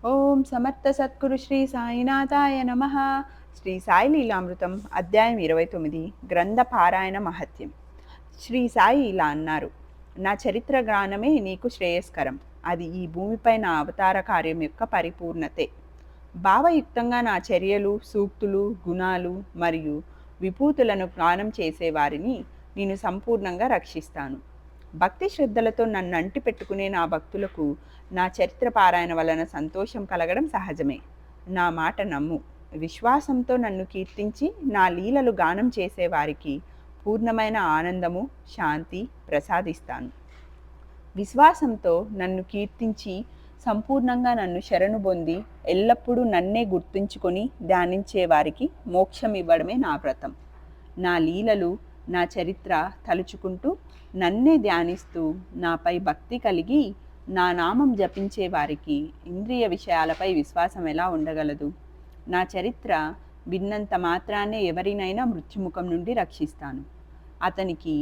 ఓం సమర్థ సద్గురు శ్రీ సాయినాథాయ నమ. శ్రీ సాయి లీలామృతం అధ్యాయం 29 గ్రంథ పారాయణ మహత్యం. శ్రీ సాయి ఇలా అన్నారు: నా చరిత్ర గానమే నీకు శ్రేయస్కరం. అది ఈ భూమిపై నా అవతార కార్యం యొక్క పరిపూర్ణతే. భావయుక్తంగా నా చర్యలు, సూక్తులు, గుణాలు మరియు విభూతులను గానం చేసేవారిని నేను సంపూర్ణంగా రక్షిస్తాను. భక్తి శ్రద్ధలతో నన్ను అంటి పెట్టుకునే నా భక్తులకు నా చరిత్ర పారాయణ వలన సంతోషం కలగడం సహజమే. నా మాట నమ్ము. విశ్వాసంతో నన్ను కీర్తించి నా లీలలు గానం చేసేవారికి పూర్ణమైన ఆనందము, శాంతి ప్రసాదిస్తాను. విశ్వాసంతో నన్ను కీర్తించి సంపూర్ణంగా నన్ను శరణు పొంది ఎల్లప్పుడూ నన్నే గుర్తుంచుకొని ధ్యానించే వారికి మోక్షం ఇవ్వడమే నా వ్రతం. నా లీలలు, నా చరిత్ర తలుచుకుంటూ నన్నే ధ్యానిస్తూ నాపై భక్తి కలిగి నా నామం జపించే వారికి ఇంద్రియ విషయాలపై విశ్వాసం ఎలా ఉండగలదు? నా చరిత్ర విన్నంత మాత్రాన్నే ఎవరినైనా మృత్యుముఖం నుండి రక్షిస్తాను. అతనికి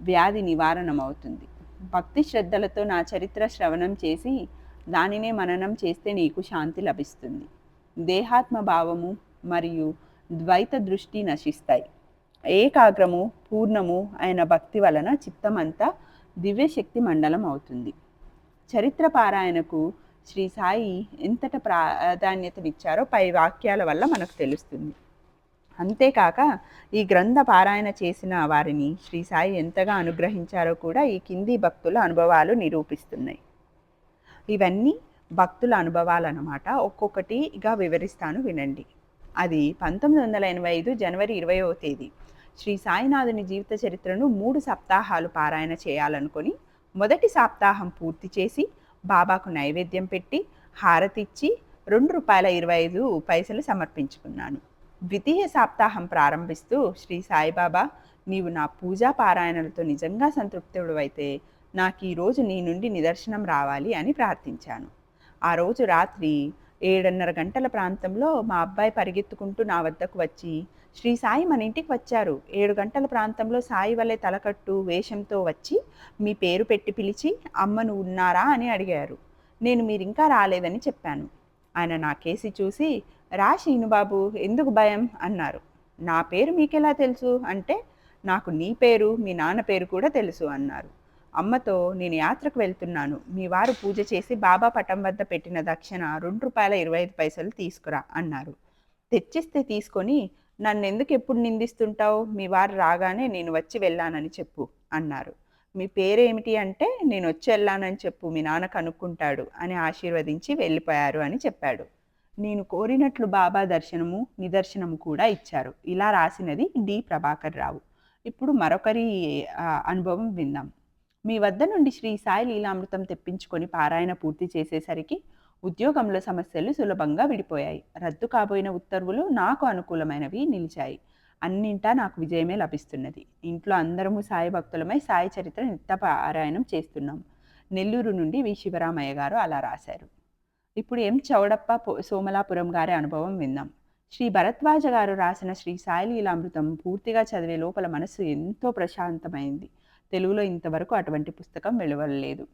వ్యాధి నివారణమవుతుంది. భక్తి శ్రద్ధలతో నా చరిత్ర శ్రవణం చేసి దానినే మననం చేస్తే నీకు శాంతి లభిస్తుంది. దేహాత్మ భావము మరియు ద్వైత దృష్టి నశిస్తాయి. ఏకాగ్రము, పూర్ణము అయిన భక్తి వలన చిత్తమంతా దివ్యశక్తి మండలం అవుతుంది. చరిత్ర పారాయణకు శ్రీ సాయి ఎంతట ప్రాధాన్యతనిచ్చారో పై వాక్యాల వల్ల మనకు తెలుస్తుంది. అంతేకాక ఈ గ్రంథ పారాయణ చేసిన వారిని శ్రీ సాయి ఎంతగా అనుగ్రహించారో కూడా ఈ కింది భక్తుల అనుభవాలు నిరూపిస్తున్నాయి. ఇవన్నీ భక్తుల అనుభవాలన్నమాట. ఒక్కొక్కటిగా వివరిస్తాను, వినండి. అది 1985 జనవరి 20వ తేదీ. శ్రీ సాయినాథుని జీవిత చరిత్రను 3 సప్తాహాలు పారాయణ చేయాలనుకొని మొదటి సప్తాహం పూర్తి చేసి బాబాకు నైవేద్యం పెట్టి హారతిచ్చి ₹2.25 సమర్పించుకున్నాను. ద్వితీయ సప్తాహం ప్రారంభిస్తూ శ్రీ సాయిబాబా, నీవు నా పూజా పారాయణలతో నిజంగా సంతృప్తుడవైతే నాకు ఈరోజు నీ నుండి నిదర్శనం రావాలి అని ప్రార్థించాను. ఆ రోజు రాత్రి 7:30 గంటల ప్రాంతంలో మా అబ్బాయి పరిగెత్తుకుంటూ నా వద్దకు వచ్చి, శ్రీ సాయి మన ఇంటికి వచ్చారు. 7 గంటల ప్రాంతంలో సాయి వలె తలకట్టు వేషంతో వచ్చి మీ పేరు పెట్టి పిలిచి అమ్మను ఉన్నారా అని అడిగారు. నేను మీరింకా రాలేదని చెప్పాను. ఆయన నా కేసి చూసి, రా శ్రీనుబాబు, ఎందుకు భయం అన్నారు. నా పేరు మీకెలా తెలుసు అంటే, నాకు నీ పేరు మీ నాన్న పేరు కూడా తెలుసు అన్నారు. అమ్మతో, నేను యాత్రకు వెళ్తున్నాను, మీ వారు పూజ చేసి బాబా పటం వద్ద పెట్టిన దక్షిణ ₹2.25 తీసుకురా అన్నారు. తెచ్చిస్తే తీసుకొని, నన్నెందుకు ఎప్పుడు నిందిస్తుంటావు, మీ వారు రాగానే నేను వచ్చి వెళ్ళానని చెప్పు అన్నారు. మీ పేరేమిటి అంటే, నేను వచ్చి వెళ్ళానని చెప్పు, మీ నాన్న కనుక్కుంటాడు అని ఆశీర్వదించి వెళ్ళిపోయారు అని చెప్పాడు. నేను కోరినట్లు బాబా దర్శనము నిదర్శనము కూడా ఇచ్చారు. ఇలా రాసినది డి ప్రభాకర్ రావు. ఇప్పుడు మరొకరి అనుభవం విందాం. మీ వద్ద నుండి శ్రీ సాయి లీలామృతం తెప్పించుకొని పారాయణ పూర్తి చేసేసరికి ఉద్యోగంలో సమస్యలు సులభంగా విడిపోయాయి. రద్దు కాబోయిన ఉత్తర్వులు నాకు అనుకూలమైనవి నిలిచాయి. అన్నింటా నాకు విజయమే లభిస్తున్నది. ఇంట్లో అందరము సాయి భక్తులమై సాయి చరిత్ర నిత్య పారాయణం చేస్తున్నాం. నెల్లూరు నుండి వి శివరామయ్య గారు అలా రాశారు. ఇప్పుడు ఎం చౌడప్ప సోమలాపురం గారి అనుభవం విందాం. శ్రీ భరద్వాజ గారు రాసిన శ్రీ సాయి లీలామృతం పూర్తిగా చదివే లోపల మనసు ఎంతో ప్రశాంతమైంది. తెలుగులో ఇంతవరకు అటువంటి పుస్తకం వెలువడలేదు.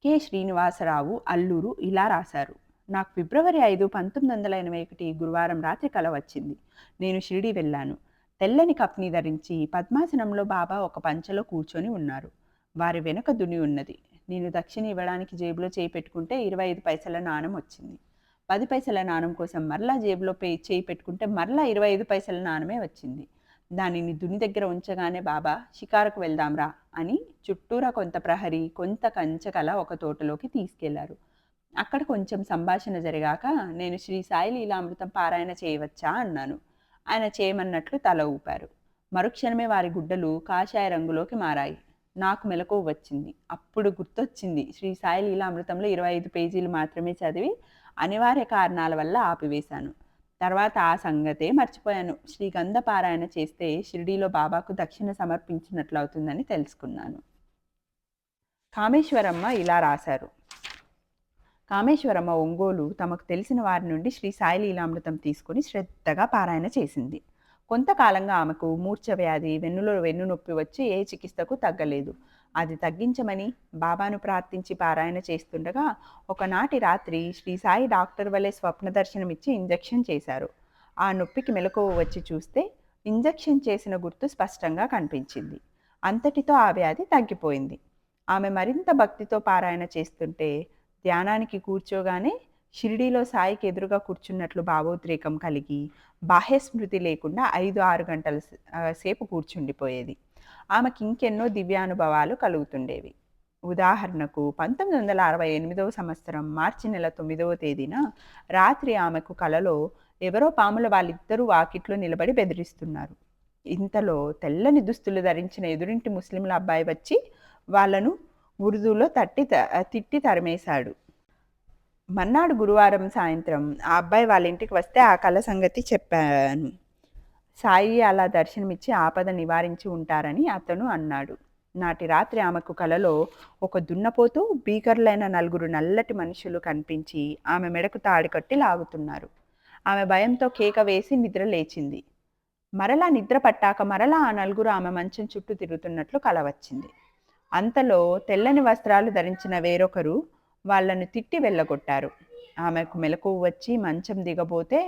కె శ్రీనివాసరావు, అల్లూరు ఇలా రాశారు. నాకు ఫిబ్రవరి 5, 1981 గురువారం రాత్రి కల వచ్చింది. నేను షిరిడి వెళ్ళాను. తెల్లని కప్ని ధరించి పద్మాసనంలో బాబా ఒక పంచలో కూర్చొని ఉన్నారు. వారి వెనుక దుని ఉన్నది. నేను దక్షిణ ఇవ్వడానికి జేబులో చేయి పెట్టుకుంటే 25 పైసల నాణం వచ్చింది. 10 పైసల నాణం కోసం మరలా జేబులో చేయి పెట్టుకుంటే మరలా 25 పైసల నాణమే వచ్చింది. దానిని దుని దగ్గర ఉంచగానే బాబా, షికారుకు వెళ్దాంరా అని చుట్టూరా కొంత ప్రహరీ, కొంత కంచకల ఒక తోటలోకి తీసుకెళ్లారు. అక్కడ కొంచెం సంభాషణ జరిగాక, నేను శ్రీ సాయి లీలామృతం పారాయణ చేయవచ్చా అన్నాను. ఆయన చేయమన్నట్లు తల ఊపారు. మరుక్షణమే వారి గుడ్డలు కాషాయ రంగులోకి మారాయి. నాకు మెలకువ వచ్చింది. అప్పుడు గుర్తొచ్చింది, శ్రీ సాయి లీలామృతంలో 25 పేజీలు మాత్రమే చదివి అనివార్య కారణాల వల్ల ఆపివేశాను. తర్వాత ఆ సంగతే మర్చిపోయాను. శ్రీగంధ పారాయణ చేస్తే షిరిడీలో బాబాకు దక్షిణ సమర్పించినట్లు అవుతుందని తెలుసుకున్నాను. కామేశ్వరమ్మ ఇలా రాశారు. కామేశ్వరమ్మ ఒంగోలు తమకు తెలిసిన వారి నుండి శ్రీ సాయి లీలామృతం తీసుకుని శ్రద్ధగా పారాయణ చేసింది. కొంతకాలంగా ఆమెకు మూర్ఛ వ్యాధి, వెన్నులో వెన్నునొప్పి వచ్చి ఏ చికిత్సకు తగ్గలేదు. అది తగ్గించమని బాబాను ప్రార్థించి పారాయణ చేస్తుండగా ఒకనాటి రాత్రి శ్రీ సాయి డాక్టర్ వలె స్వప్న దర్శనమిచ్చి ఇంజెక్షన్ చేశారు. ఆ నొప్పికి మెలకువ వచ్చి చూస్తే ఇంజెక్షన్ చేసిన గుర్తు స్పష్టంగా కనిపించింది. అంతటితో ఆ వ్యాధి తగ్గిపోయింది. ఆమె మరింత భక్తితో పారాయణ చేస్తుంటే ధ్యానానికి కూర్చోగానే షిరిడీలో సాయికి ఎదురుగా కూర్చున్నట్లు భావోద్రేకం కలిగి బాహ్య స్మృతి లేకుండా 5-6 గంటల సేపు కూర్చుండిపోయేది. ఆమెకి ఇంకెన్నో దివ్యానుభవాలు కలుగుతుండేవి. ఉదాహరణకు 1968 సంవత్సరం మార్చి నెల 9వ తేదీన రాత్రి ఆమెకు కలలో ఎవరో పాముల వాళ్ళిద్దరూ వాకిట్లో నిలబడి బెదిరిస్తున్నారు. ఇంతలో తెల్లని దుస్తులు ధరించిన ఎదురింటి ముస్లింల అబ్బాయి వచ్చి వాళ్ళను ఉర్దూలో తిట్టి తరిమేశాడు. మర్నాడు గురువారం సాయంత్రం ఆ అబ్బాయి వాళ్ళ ఇంటికి వస్తే ఆ కళ సంగతి చెప్పాను. సాయి అలా దర్శనమిచ్చి ఆపద నివారించి ఉంటారని అతను అన్నాడు. నాటి రాత్రి ఆమెకు కలలో ఒక దున్నపోతూ భీకరులైన 4 నల్లటి మనుషులు కనిపించి ఆమె మెడకు తాడి కట్టి లాగుతున్నారు. ఆమె భయంతో కేక వేసి నిద్ర లేచింది. మరలా నిద్ర పట్టాక మరలా ఆ 4 ఆమె మంచం చుట్టూ తిరుగుతున్నట్లు కల వచ్చింది. అంతలో తెల్లని వస్త్రాలు ధరించిన వేరొకరు వాళ్ళను తిట్టి వెళ్ళగొట్టారు. ఆమెకు మెలకువ వచ్చి మంచం దిగబోతే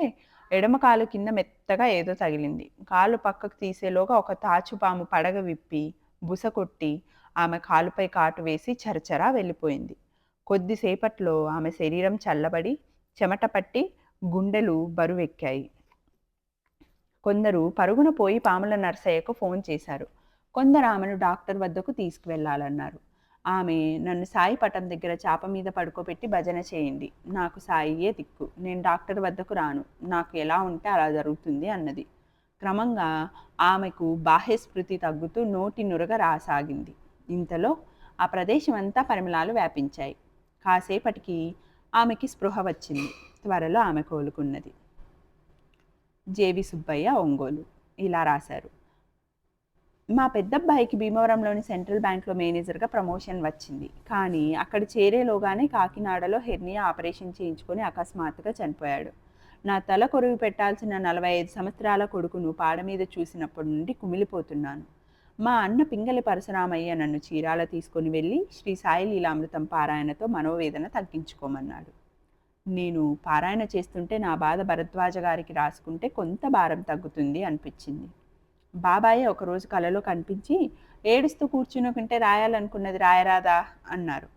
ఎడమ కాలు కింద మెత్తగా ఏదో తగిలింది. కాలు పక్కకు తీసేలోగా ఒక తాచుపాము పడగ విప్పి బుస కొట్టి ఆమె కాలుపై కాటు వేసి చరచరా వెళ్ళిపోయింది. కొద్దిసేపట్లో ఆమె శరీరం చల్లబడి చెమట పట్టి గుండెలు బరువెక్కాయి. కొందరు పరుగున పోయి పాముల నర్సయ్యకు ఫోన్ చేశారు. కొందరు ఆమెను డాక్టర్ వద్దకు తీసుకువెళ్ళాలన్నారు. ఆమె నన్ను సాయి పటం దగ్గర చాప మీద పడుకోబెట్టి భజన చేయండి, నాకు సాయియే దిక్కు, నేను డాక్టర్ వద్దకు రాను, నాకు ఎలా ఉంటే అలా జరుగుతుంది అన్నది. క్రమంగా ఆమెకు బాహ్యస్మృతి తగ్గుతూ నోటి నురగ రాసాగింది. ఇంతలో ఆ ప్రదేశం అంతా పరిమళాలు వ్యాపించాయి. కాసేపటికి ఆమెకి స్పృహ వచ్చింది. త్వరలో ఆమె కోలుకున్నది. జేవి సుబ్బయ్య, ఒంగోలు ఇలా రాశారు. మా పెద్దబ్బాయికి భీమవరంలోని సెంట్రల్ బ్యాంక్లో మేనేజర్గా ప్రమోషన్ వచ్చింది. కానీ అక్కడ చేరేలోగానే కాకినాడలో హెర్నియా ఆపరేషన్ చేయించుకొని అకస్మాత్తుగా చనిపోయాడు. నా తల కొరువి పెట్టాల్సిన 45 సంవత్సరాల కొడుకును పాడ మీద చూసినప్పటి నుండి కుమిలిపోతున్నాను. మా అన్న పింగళి పరశురామయ్య నన్ను చీరాల తీసుకొని వెళ్ళి శ్రీ సాయి లీలామృతం పారాయణతో మనోవేదన తగ్గించుకోమన్నాడు. నేను పారాయణ చేస్తుంటే నా బాధ భరద్వాజ గారికి రాసుకుంటే కొంత భారం తగ్గుతుంది అనిపించింది. బాబాయే ఒకరోజు కలలో కనిపించి ఏడుస్తూ కూర్చునుకుంటే రాయాలనుకున్నది రాయరాదా అన్నారు.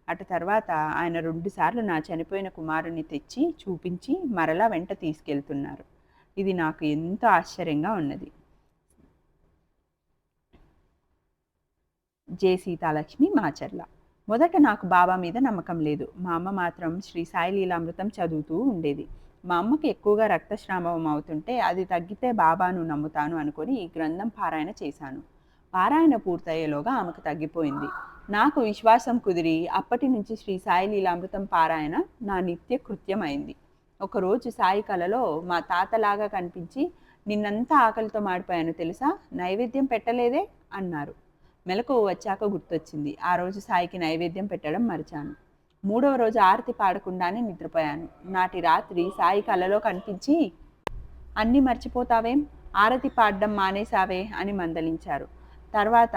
అటు తర్వాత ఆయన 2 సార్లు నా చనిపోయిన కుమారుని తెచ్చి చూపించి మరలా వెంట తీసుకెళ్తున్నారు. ఇది నాకు ఎంతో ఆశ్చర్యంగా ఉన్నది. జే సీతాలక్ష్మి, మాచర్ల. మొదట నాకు బాబా మీద నమ్మకం లేదు. మా అమ్మ మాత్రం శ్రీ సాయి లీలామృతం చదువుతూ ఉండేది. మా అమ్మకి ఎక్కువగా రక్తస్రావం అవుతుంటే అది తగ్గితే బాబాను నమ్ముతాను అనుకొని ఈ గ్రంథం పారాయణ చేశాను. పారాయణ పూర్తయ్యేలోగా ఆమెకు తగ్గిపోయింది. నాకు విశ్వాసం కుదిరి అప్పటి నుంచి శ్రీ సాయి లీలామృతం పారాయణ నా నిత్య కృత్యమైంది. ఒకరోజు సాయి కలలో మా తాతలాగా కనిపించి నిన్నంతా ఆకలితో మాడిపోయాను తెలుసా, నైవేద్యం పెట్టలేదే అన్నారు. మెలకువ వచ్చాక గుర్తొచ్చింది. ఆ రోజు సాయికి నైవేద్యం పెట్టడం మరిచాను. 3వ రోజు ఆరతి పాడకుండానే నిద్రపోయాను. నాటి రాత్రి సాయి కలలో కనిపించి అన్నీ మర్చిపోతావేం, ఆరతి పాడడం మానేసావే అని మందలించారు. తర్వాత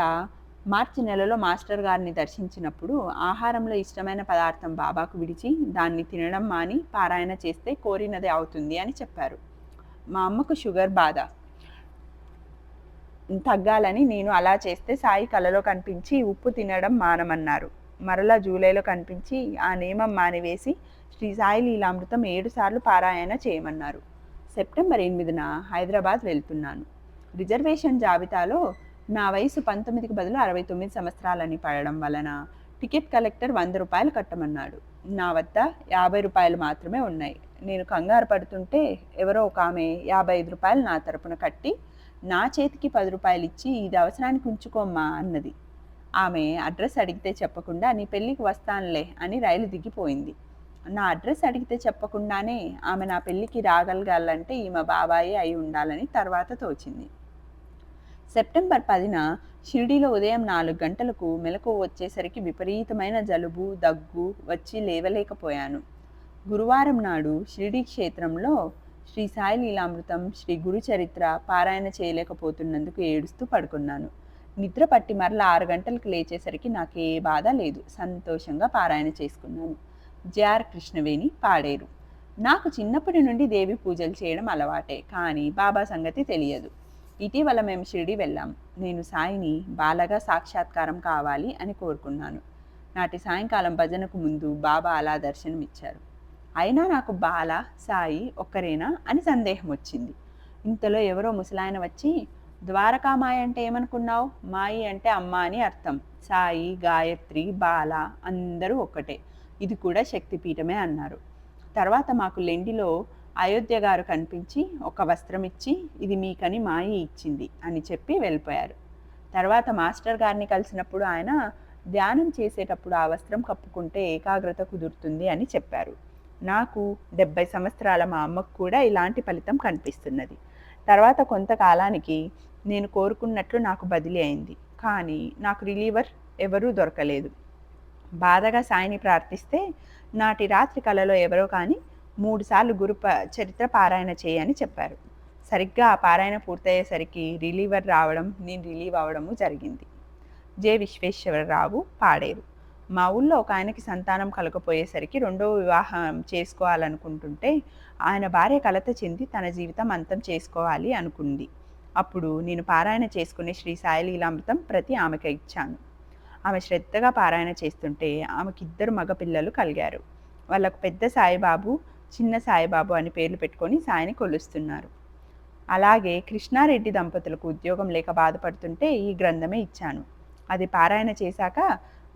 మార్చి నెలలో మాస్టర్ గారిని దర్శించినప్పుడు ఆహారంలో ఇష్టమైన పదార్థం బాబాకు విడిచి దాన్ని తినడం మాని పారాయణ చేస్తే కోరినది అవుతుంది అని చెప్పారు. మా అమ్మకు షుగర్ బాధ తగ్గాలని నేను అలా చేస్తే సాయి కలలో కనిపించి ఉప్పు తినడం మానమన్నారు. మరలా జూలైలో కనిపించి ఆ నియమం మానివేసి శ్రీ సాయి లీలామృతం 7 సార్లు పారాయణ చేయమన్నారు. సెప్టెంబర్ 8న హైదరాబాద్ వెళ్తున్నాను. రిజర్వేషన్ జాబితాలో నా వయసు 19కి బదులు 69 సంవత్సరాలని పడడం వలన టికెట్ కలెక్టర్ 100 రూపాయలు కట్టమన్నాడు. నా వద్ద 50 రూపాయలు మాత్రమే ఉన్నాయి. నేను కంగారు పడుతుంటే ఎవరో ఒక ఆమె 55 రూపాయలు నా తరపున కట్టి నా చేతికి 10 రూపాయలు ఇచ్చి ఇది అవసరానికి ఉంచుకోమ్మా అన్నది. ఆమె అడ్రస్ అడిగితే చెప్పకుండా నీ పెళ్ళికి వస్తానులే అని రైలు దిగిపోయింది. నా అడ్రస్ అడిగితే చెప్పకుండానే ఆమె నా పెళ్ళికి రాగలగాలంటే ఈమె బాబాయే అయి ఉండాలని తర్వాత తోచింది. సెప్టెంబర్ 10న షిరిడీలో ఉదయం 4 గంటలకు మెలకువ వచ్చేసరికి విపరీతమైన జలుబు దగ్గు వచ్చి లేవలేకపోయాను. గురువారం నాడు షిరిడీ క్షేత్రంలో శ్రీ సాయి లీలామృతం, శ్రీ గురు చరిత్ర పారాయణ చేయలేకపోతున్నందుకు ఏడుస్తూ పడుకున్నాను. నిద్ర పట్టి మరలా 6 గంటలకు లేచేసరికి నాకు ఏ బాధ లేదు. సంతోషంగా పారాయణ చేసుకున్నాను. జెఆర్ కృష్ణవేణి, పాడేరు. నాకు చిన్నప్పటి నుండి దేవి పూజలు చేయడం అలవాటే, కానీ బాబా సంగతి తెలియదు. ఇటీవల మేము షిరిడి వెళ్ళాం. నేను సాయిని బాలగా సాక్షాత్కారం కావాలి అని కోరుకున్నాను. నాటి సాయంకాలం భజనకు ముందు బాబా అలా దర్శనమిచ్చారు. అయినా నాకు బాల, సాయి ఒక్కరేనా అని సందేహం వచ్చింది. ఇంతలో ఎవరో ముసలాయన వచ్చి, ద్వారకామాయి అంటే ఏమనుకున్నావు? మాయి అంటే అమ్మ అని అర్థం. సాయి, గాయత్రి, బాల అందరూ ఒక్కటే. ఇది కూడా శక్తిపీఠమే అన్నారు. తర్వాత మాకు లెండిలో అయోధ్య గారు కనిపించి ఒక వస్త్రం ఇచ్చి, ఇది మీకని మాయి ఇచ్చింది అని చెప్పి వెళ్ళిపోయారు. తర్వాత మాస్టర్ గారిని కలిసినప్పుడు ఆయన, ధ్యానం చేసేటప్పుడు ఆ వస్త్రం కప్పుకుంటే ఏకాగ్రత కుదురుతుంది అని చెప్పారు. నాకు 70 సంవత్సరాల మా అమ్మకు కూడా ఇలాంటి ఫలితం కనిపిస్తున్నది. తర్వాత కొంతకాలానికి నేను కోరుకున్నట్లు నాకు బదిలీ అయింది. కానీ నాకు రిలీవర్ ఎవరూ దొరకలేదు. బాధగా సాయిని ప్రార్థిస్తే నాటి రాత్రి కలలో ఎవరో కానీ 3 సార్లు చరిత్ర పారాయణ చేయని చెప్పారు. సరిగ్గా ఆ పారాయణ పూర్తయ్యేసరికి రిలీవర్ రావడం, నేను రిలీవ్ అవ్వడము జరిగింది. జె విశ్వేశ్వరరావు, పాడేరు. మా ఊళ్ళో ఒక ఆయనకి సంతానం కలగపోయేసరికి రెండో వివాహం చేసుకోవాలనుకుంటుంటే ఆయన భార్య కలత చెంది తన జీవితం అంతం చేసుకోవాలి అనుకుంది. అప్పుడు నేను పారాయణ చేసుకునే శ్రీ సాయి లీలామృతం ప్రతి ఆమెకు ఇచ్చాను. ఆమె శ్రద్ధగా పారాయణ చేస్తుంటే ఆమెకి 2 మగపిల్లలు కలిగారు. వాళ్ళకు పెద్ద సాయిబాబు, చిన్న సాయిబాబు అని పేర్లు పెట్టుకొని సాయిని కొలుస్తున్నారు. అలాగే కృష్ణారెడ్డి దంపతులకు ఉద్యోగం లేక బాధపడుతుంటే ఈ గ్రంథమే ఇచ్చాను. అది పారాయణ చేశాక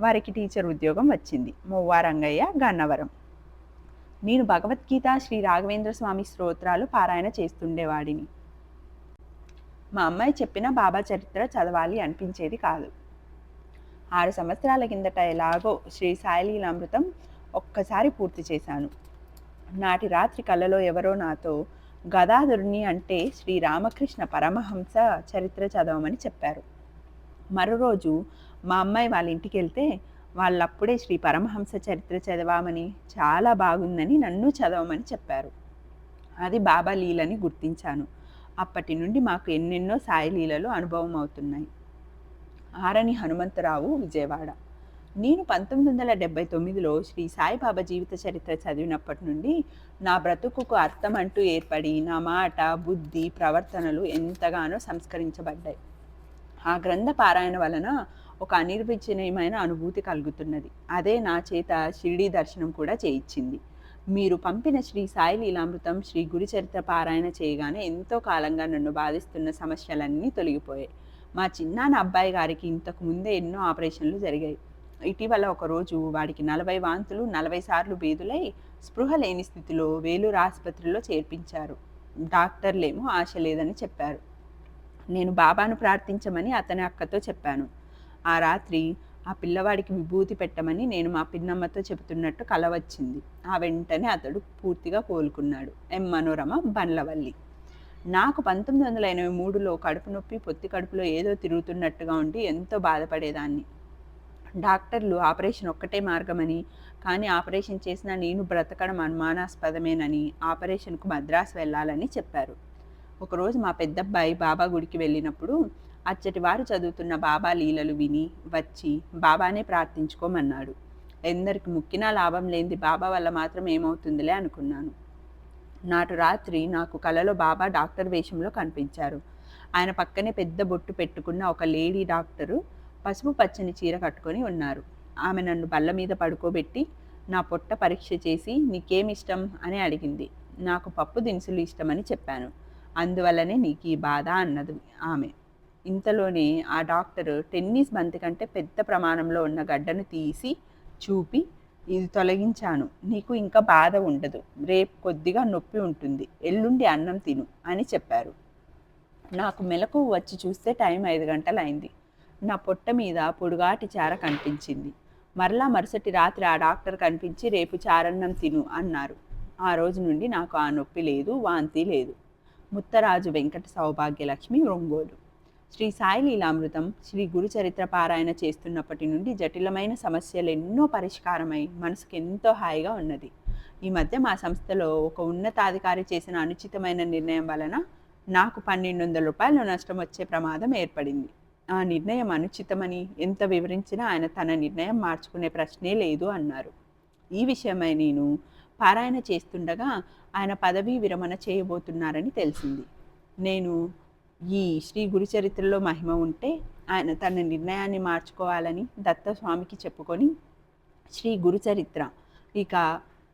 వారికి టీచర్ ఉద్యోగం వచ్చింది. మొవ్వారంగయ్య, గన్నవరం. నేను భగవద్గీత, శ్రీ రాఘవేంద్ర స్వామి స్తోత్రాలు పారాయణ చేస్తుండేవాడిని. మా అమ్మాయి చెప్పిన బాబా చరిత్ర చదవాలి అనిపించేది కాదు. 6 సంవత్సరాల కిందట ఎలాగో శ్రీ సాయి లీలామృతం ఒక్కసారి పూర్తి చేశాను. నాటి రాత్రి కలలో ఎవరో నాతో, గదాధరుని అంటే శ్రీ రామకృష్ణ పరమహంస చరిత్ర చదవమని చెప్పారు. మరో రోజు మా అమ్మాయి వాళ్ళ ఇంటికి వెళ్తే వాళ్ళప్పుడే శ్రీ పరమహంస చరిత్ర చదవామని, చాలా బాగుందని నన్ను చదవమని చెప్పారు. అది బాబా లీలని గుర్తించాను. అప్పటి నుండి మాకు ఎన్నెన్నో సాయి లీలలు అనుభవం అవుతున్నాయి. ఆరణి హనుమంతరావు, విజయవాడ. నేను 1979లో శ్రీ సాయిబాబా జీవిత చరిత్ర చదివినప్పటి నుండి నా బ్రతుకుకు అర్థం అంటూ ఏర్పడి నా మాట, బుద్ధి, ప్రవర్తనలు ఎంతగానో సంస్కరించబడ్డాయి. ఆ గ్రంథ పారాయణ వలన ఒక అనిర్వచనీయమైన అనుభూతి కలుగుతున్నది. అదే నా చేత షిరిడీ దర్శనం కూడా చేయించింది. మీరు పంపిన శ్రీ సాయి లీలామృతం, శ్రీ గురు చరిత్ర పారాయణ చేయగానే ఎంతో కాలంగా నన్ను బాధిస్తున్న సమస్యలన్నీ తొలగిపోయాయి. మా చిన్నాన్న అబ్బాయి గారికి ఇంతకు ముందే ఎన్నో ఆపరేషన్లు జరిగాయి. ఇటీవల ఒకరోజు వాడికి 40 వాంతులు, 40 సార్లు బేదులై స్పృహ లేని స్థితిలో వేలూరు ఆసుపత్రిలో చేర్పించారు. డాక్టర్లేమో ఆశ లేదని చెప్పారు. నేను బాబాను ప్రార్థించమని అతని అక్కతో చెప్పాను. ఆ రాత్రి ఆ పిల్లవాడికి విభూతి పెట్టమని నేను మా పిన్నమ్మతో చెబుతున్నట్టు కల వచ్చింది. ఆ వెంటనే అతడు పూర్తిగా కోలుకున్నాడు. ఎం మనోరమ, బండ్లవల్లి. నాకు 1983లో కడుపు నొప్పి, పొత్తి కడుపులో ఏదో తిరుగుతున్నట్టుగా ఉండి ఎంతో బాధపడేదాన్ని. డాక్టర్లు ఆపరేషన్ ఒక్కటే మార్గమని, కానీ ఆపరేషన్ చేసినా నేను బ్రతకడం అనుమానాస్పదమేనని ఆపరేషన్కు మద్రాసు వెళ్ళాలని చెప్పారు. ఒకరోజు మా పెద్దబ్బాయి బాబా గుడికి వెళ్ళినప్పుడు అచ్చటి వారు చదువుతున్న బాబా లీలలు విని వచ్చి బాబానే ప్రార్థించుకోమన్నాడు. ఎందరికి ముక్కినా లాభం లేనిది బాబా వల్ల మాత్రం ఏమవుతుందిలే అనుకున్నాను. నాటు రాత్రి నాకు కలలో బాబా డాక్టర్ వేషంలో కనిపించారు. ఆయన పక్కనే పెద్ద బొట్టు పెట్టుకున్న ఒక లేడీ డాక్టరు పసుపు పచ్చని చీర కట్టుకొని ఉన్నారు. ఆమె నన్ను బల్ల మీద పడుకోబెట్టి నా పొట్ట పరీక్ష చేసి నీకేమిష్టం అని అడిగింది. నాకు పప్పు దినుసులు ఇష్టమని చెప్పాను. అందువల్లనే నీకు ఈ బాధ అన్నది ఆమె. ఇంతలోనే ఆ డాక్టరు టెన్నిస్ బంతి కంటే పెద్ద ప్రమాణంలో ఉన్న గడ్డను తీసి చూపి, ఇది తొలగించాను, నీకు ఇంకా బాధ ఉండదు, రేపు కొద్దిగా నొప్పి ఉంటుంది, ఎల్లుండి అన్నం తిను అని చెప్పారు. నాకు మెలకువ వచ్చి చూస్తే టైం 5 గంటలైంది. నా పొట్ట మీద పొడుగాటి చార కనిపించింది. మరలా మరుసటి రాత్రి ఆ డాక్టర్ కనిపించి రేపు చారన్నం తిను అన్నారు. ఆ రోజు నుండి నాకు ఆ నొప్పి లేదు, వాంతి లేదు. ముత్తరాజు వెంకట సౌభాగ్యలక్ష్మి, ఒంగోలు. శ్రీ సాయి లీలామృతం, శ్రీ గురు చరిత్ర పారాయణ చేస్తున్నప్పటి నుండి జటిలమైన సమస్యలు ఎన్నో పరిష్కారమై మనసుకు ఎంతో హాయిగా ఉన్నది. ఈ మధ్య మా సంస్థలో ఒక ఉన్నతాధికారి చేసిన అనుచితమైన నిర్ణయం వలన నాకు 1200 రూపాయలు నష్టం వచ్చే ప్రమాదం ఏర్పడింది. ఆ నిర్ణయం అనుచితమని ఎంత వివరించినా ఆయన తన నిర్ణయం మార్చుకునే ప్రశ్నే లేదు అన్నారు. ఈ విషయమై నేను పారాయణ చేస్తుండగా ఆయన పదవీ విరమణ చేయబోతున్నారని తెలిసింది. నేను ఈ శ్రీ గురుచరిత్రలో మహిమ ఉంటే ఆయన తన నిర్ణయాన్ని మార్చుకోవాలని దత్తస్వామికి చెప్పుకొని శ్రీ గురుచరిత్ర ఇక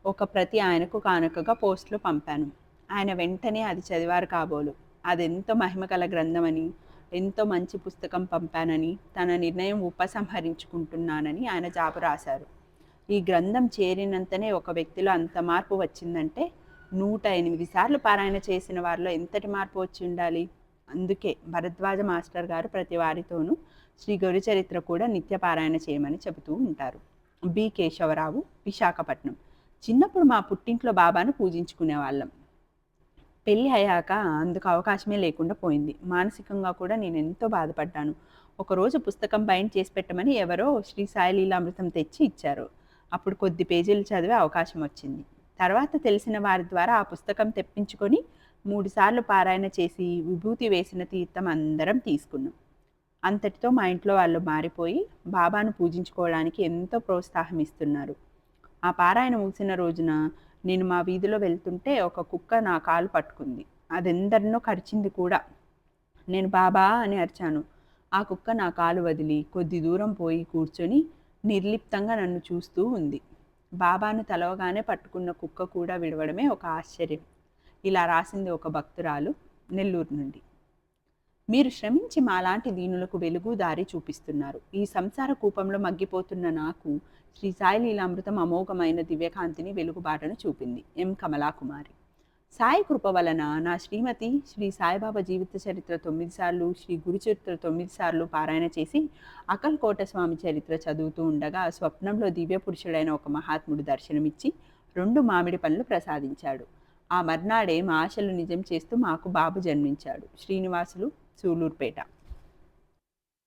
ఒక ప్రతి ఆయనకు కానుకగా పోస్టులో పంపాను. ఆయన వెంటనే అది చదివారు కాబోలు. అదెంతో మహిమగల గ్రంథమని, ఎంతో మంచి పుస్తకం పంపానని, తన నిర్ణయం ఉపసంహరించుకుంటున్నానని ఆయన జాబు రాశారు. ఈ గ్రంథం చేరినంతనే ఒక వ్యక్తిలో అంత మార్పు వచ్చిందంటే 108 సార్లు పారాయణ చేసిన వారిలో ఎంతటి మార్పు వచ్చి ఉండాలి. అందుకే భరద్వాజ మాస్టర్ గారు ప్రతి వారితోనూ శ్రీ గురుచరిత్ర కూడా నిత్య పారాయణ చేయమని చెబుతూ ఉంటారు. బి కేశవరావు, విశాఖపట్నం. చిన్నప్పుడు మా పుట్టింట్లో బాబాను పూజించుకునేవాళ్ళం. పెళ్ళి అయ్యాక అందుకు అవకాశమే లేకుండా పోయింది. మానసికంగా కూడా నేను ఎంతో బాధపడ్డాను. ఒకరోజు పుస్తకం బైండ్ చేసి పెట్టమని ఎవరో శ్రీ సాయి లీలామృతం తెచ్చి ఇచ్చారు. అప్పుడు కొద్ది పేజీలు చదివే అవకాశం వచ్చింది. తర్వాత తెలిసిన వారి ద్వారా ఆ పుస్తకం తెప్పించుకొని 3 సార్లు పారాయణ చేసి విభూతి వేసిన తీర్థం అందరం తీసుకున్నాం. అంతటితో మా ఇంట్లో వాళ్ళు మారిపోయి బాబాను పూజించుకోవడానికి ఎంతో ప్రోత్సాహం ఇస్తున్నారు. ఆ పారాయణ ముగిసిన రోజున నేను మా వీధిలో వెళ్తుంటే ఒక కుక్క నా కాలు పట్టుకుంది. అదెందరినో కరిచింది కూడా. నేను బాబా అని అరిచాను. ఆ కుక్క నా కాలు వదిలి కొద్ది దూరం పోయి కూర్చొని నిర్లిప్తంగా నన్ను చూస్తూ ఉంది. బాబాను తలవగానే పట్టుకున్న కుక్క కూడా విడవడమే ఒక ఆశ్చర్యం. ఇలా రాసింది ఒక భక్తురాలు, నెల్లూరు నుండి. మీరు శ్రమించి మాలాంటి దీనులకు వెలుగు దారి చూపిస్తున్నారు. ఈ సంసార కూపంలో మగ్గిపోతున్న నాకు శ్రీ సాయి లీలామృతం అమోఘమైన దివ్యకాంతిని వెలుగుబాటను చూపింది. ఎం కమలాకుమారి. సాయి కృప వలన నా శ్రీమతి శ్రీ సాయిబాబా జీవిత చరిత్ర 9 సార్లు, శ్రీ గురుచరిత్ర 9 సార్లు పారాయణ చేసి అకల్కోట స్వామి చరిత్ర చదువుతూ ఉండగా స్వప్నంలో దివ్య పురుషుడైన ఒక మహాత్ముడు దర్శనమిచ్చి 2 మామిడి పండ్లు ప్రసాదించాడు. ఆ మర్నాడే మా ఆశలు నిజం చేస్తూ మాకు బాబు జన్మించాడు. శ్రీనివాసులు, సూలూరుపేట.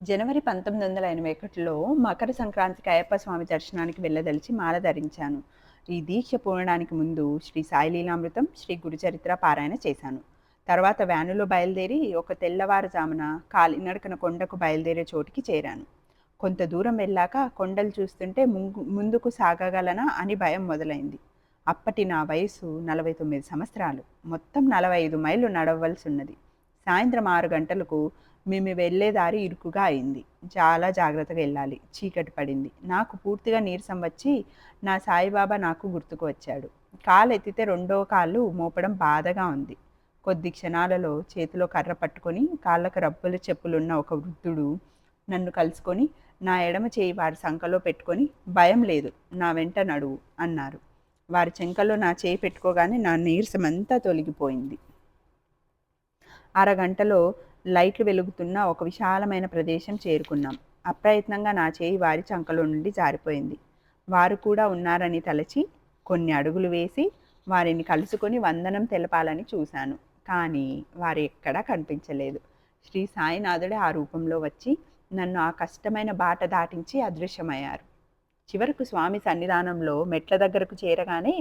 జనవరి 1981లో మకర సంక్రాంతికి అయ్యప్ప స్వామి దర్శనానికి వెళ్ళదలిచి మాల ధరించాను. ఈ దీక్ష పూనడానికి ముందు శ్రీ సాయి లీలామృతం, శ్రీ గురుచరిత్ర పారాయణ చేశాను. తర్వాత వ్యానులో బయలుదేరి ఒక తెల్లవారుజామున కాలినడకన కొండకు బయలుదేరే చోటికి చేరాను. కొంత దూరం వెళ్ళాక కొండలు చూస్తుంటే ముందుకు సాగగలనా అని భయం మొదలైంది. అప్పటి నా వయసు 49 సంవత్సరాలు. మొత్తం 45 మైళ్ళు నడవలసి ఉన్నది. సాయంత్రం 6 గంటలకు మేము వెళ్ళే దారి ఇరుకుగా అయింది. చాలా జాగ్రత్తగా వెళ్ళాలి. చీకటి పడింది. నాకు పూర్తిగా నీరసం వచ్చి నా సాయిబాబా నాకు గుర్తుకు వచ్చాడు. కాలు ఎత్తితే రెండో కాళ్ళు మోపడం బాధగా ఉంది. కొద్ది క్షణాలలో చేతిలో కర్ర పట్టుకొని కాళ్ళకు రబ్బలు చెప్పులున్న ఒక వృద్ధుడు నన్ను కలుసుకొని నా ఎడమ చేయి వారి సంకలో పెట్టుకొని భయం లేదు, నా వెంట నడువు అన్నారు. వారి చెంకలో నా చేయి పెట్టుకోగానే నా నీరసమంతా తొలగిపోయింది. అరగంటలో లైట్లు వెలుగుతున్న ఒక విశాలమైన ప్రదేశం చేరుకున్నాం. అప్రయత్నంగా నా చేయి వారి చంకలో నుండి జారిపోయింది. వారు కూడా ఉన్నారని తలచి కొన్ని అడుగులు వేసి వారిని కలుసుకొని వందనం తెలపాలని చూశాను. కానీ వారు ఎక్కడా కనిపించలేదు. శ్రీ సాయినాథుడే ఆ రూపంలో వచ్చి నన్ను ఆ కష్టమైన బాట దాటించి అదృశ్యమయ్యారు. చివరకు స్వామి సన్నిధానంలో మెట్ల దగ్గరకు చేరగానే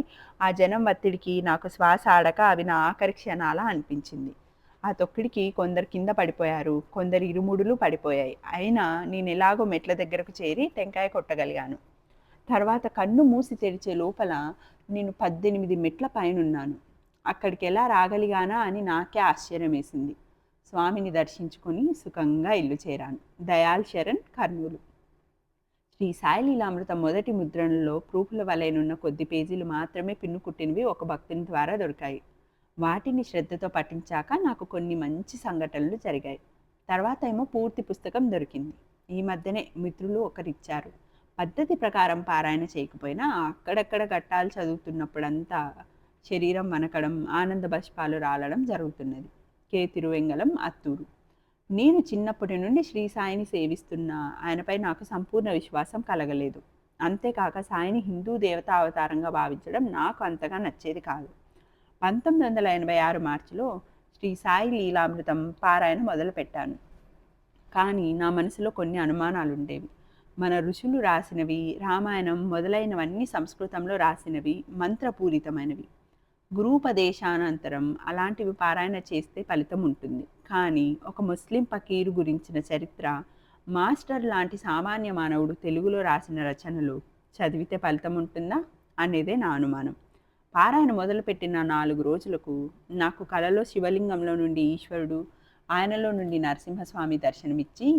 ఆ జనం ఒత్తిడికి నాకు శ్వాస ఆడక అవి నా ఆఖరి క్షణాలా అనిపించింది. ఆ తొక్కిడికి కొందరు కింద పడిపోయారు, కొందరు ఇరుముడులు పడిపోయాయి. అయినా నేను ఎలాగో మెట్ల దగ్గరకు చేరి టెంకాయ కొట్టగలిగాను. తర్వాత కన్ను మూసి తెరిచే లోపల నేను 18 మెట్ల పైనున్నాను. అక్కడికి ఎలా రాగలిగానా అని నాకే ఆశ్చర్యం వేసింది. స్వామిని దర్శించుకొని సుఖంగా ఇల్లు చేరాను. దయాల్ శరణ్, కర్నూలు. శ్రీ సాయి లీలామృతం మొదటి ముద్రణలో ప్రూఫ్ల వలెనున్న కొద్ది పేజీలు మాత్రమే పిన్ను కుట్టినవి ఒక భక్తుని ద్వారా దొరికాయి. వాటిని శ్రద్ధతో పఠించాక నాకు కొన్ని మంచి సంఘటనలు జరిగాయి. తర్వాత ఏమో పూర్తి పుస్తకం దొరికింది. ఈ మధ్యనే మిత్రులు ఒకరిచ్చారు. పద్ధతి ప్రకారం పారాయణ చేయకపోయినా అక్కడక్కడ ఘట్టాలు చదువుతున్నప్పుడంతా శరీరం వనకడం, ఆనంద బష్పాలు రాలడం జరుగుతున్నది. కె తిరువెంగళం, అత్తూరు. నేను చిన్నప్పటి నుండి శ్రీ సాయిని సేవిస్తున్న ఆయనపై నాకు సంపూర్ణ విశ్వాసం కలగలేదు. అంతేకాక సాయిని హిందూ దేవతా అవతారంగా భావించడం నాకు అంతగా నచ్చేది కాదు. 1986 మార్చిలో శ్రీ సాయి లీలామృతం పారాయణ మొదలుపెట్టాను. కానీ నా మనసులో కొన్ని అనుమానాలు ఉండేవి. మన ఋషులు రాసినవి, రామాయణం మొదలైనవన్నీ సంస్కృతంలో రాసినవి, మంత్రపూరితమైనవి. గురూపదేశానంతరం అలాంటివి పారాయణ చేస్తే ఫలితం ఉంటుంది. కానీ ఒక ముస్లిం ఫకీరు గురించిన చరిత్ర మాస్టర్ లాంటి సామాన్య మానవుడు తెలుగులో రాసిన రచనలు చదివితే ఫలితం ఉంటుందా అనేదే నా అనుమానం. పారాయణ మొదలుపెట్టిన 4 రోజులకు నాకు కలలో శివలింగంలో నుండి ఈశ్వరుడు, ఆయనలో నుండి నరసింహస్వామి దర్శనమిచ్చి,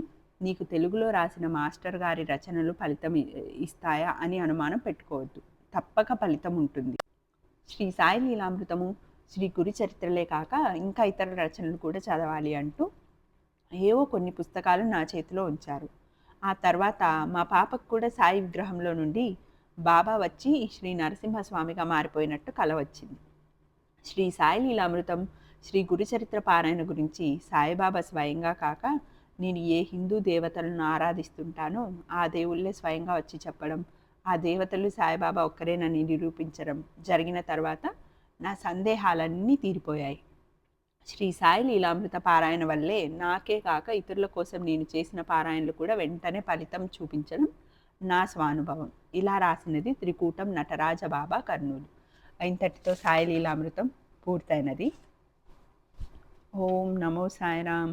నీకు తెలుగులో రాసిన మాస్టర్ గారి రచనలు ఫలితం ఇస్తాయా అని అనుమానం పెట్టుకోవద్దు. తప్పక ఫలితం ఉంటుంది. శ్రీ సాయి లీలామృతము, శ్రీ గురు చరిత్రలే కాక ఇంకా ఇతర రచనలు కూడా చదవాలి అంటూ ఏవో కొన్ని పుస్తకాలు నా చేతిలో ఉంచారు. ఆ తర్వాత మా పాపకు కూడా సాయి విగ్రహంలో నుండి బాబా వచ్చి శ్రీ నరసింహస్వామిగా మారిపోయినట్టు కల వచ్చింది. శ్రీ సాయి లీలామృతం, శ్రీ గురు చరిత్ర పారాయణ గురించి సాయిబాబా స్వయంగా కాక నేను ఏ హిందూ దేవతలను ఆరాధిస్తుంటానో ఆ దేవుళ్ళే స్వయంగా వచ్చి చెప్పడం, ఆ దేవతలు సాయిబాబా ఒక్కరేనని నిరూపించడం జరిగిన తర్వాత నా సందేహాలన్నీ తీరిపోయాయి. శ్రీ సాయి లీలామృత పారాయణ వల్లే నాకే కాక ఇతరుల కోసం నేను చేసిన పారాయణలు కూడా వెంటనే ఫలితం చూపించడం నా స్వానుభవం. ఇలా రాసినది త్రికూటం నటరాజ బాబా, కర్నూలు. ఇంతటితో సాయి లీలామృతం పూర్తయినది. ఓం నమో సాయిరామ్.